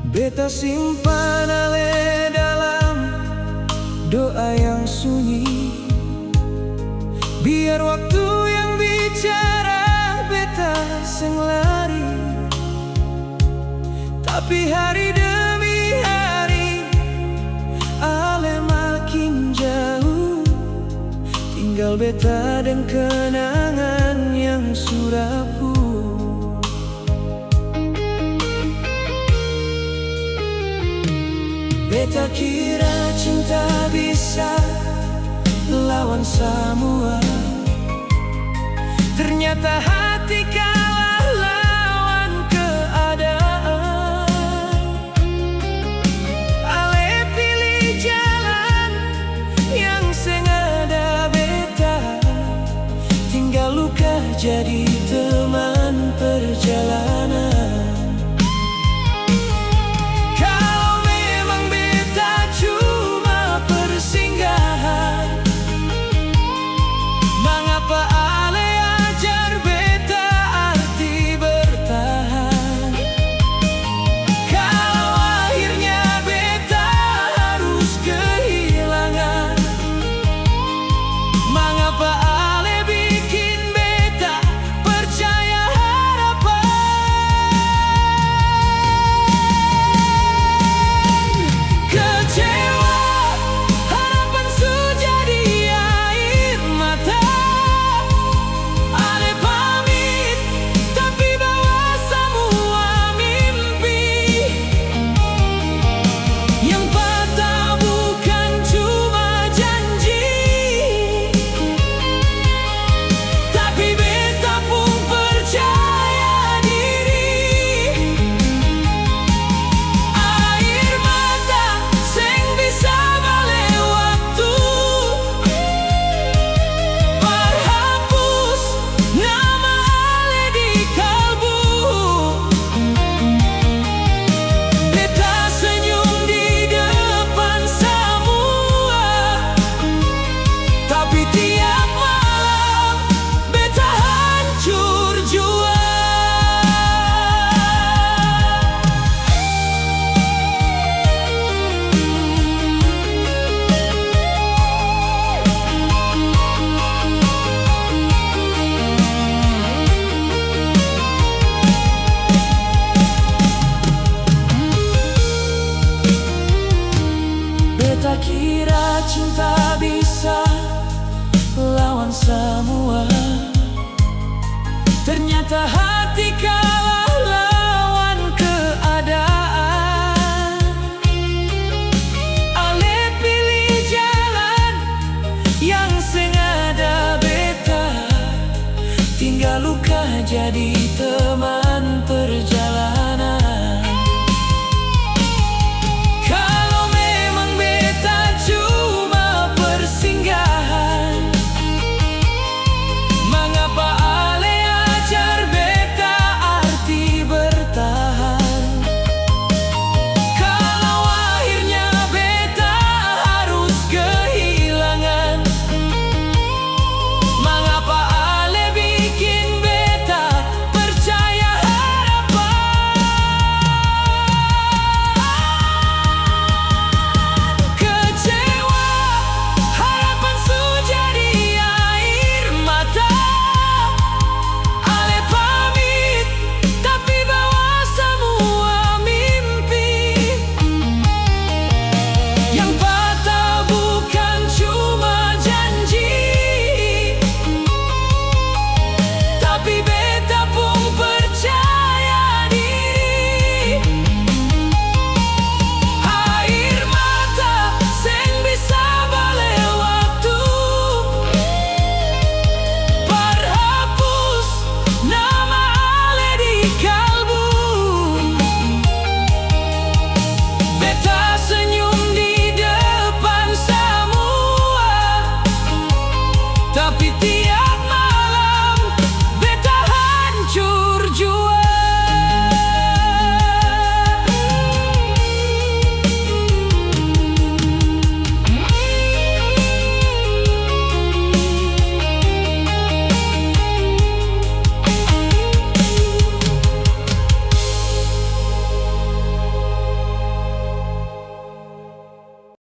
Beta simpan ale dalam doa yang sunyi, biar waktu yang bicara beta seng lari. Tapi hari demi hari ale makin jauh, tinggal beta dan kenangan yang surapu. Beta kira cinta bisa lawan semua, ternyata hati kalah lawan keadaan. Ale pilih jalan yang sengaja beta, tinggal luka jadi teman perjalanan. Beta kira cinta bisa lawan semua, ternyata hati kalah lawan keadaan. Ale pilih jalan yang sengaja beta, tinggal luka jadi teman perjalanan. Tapi tiap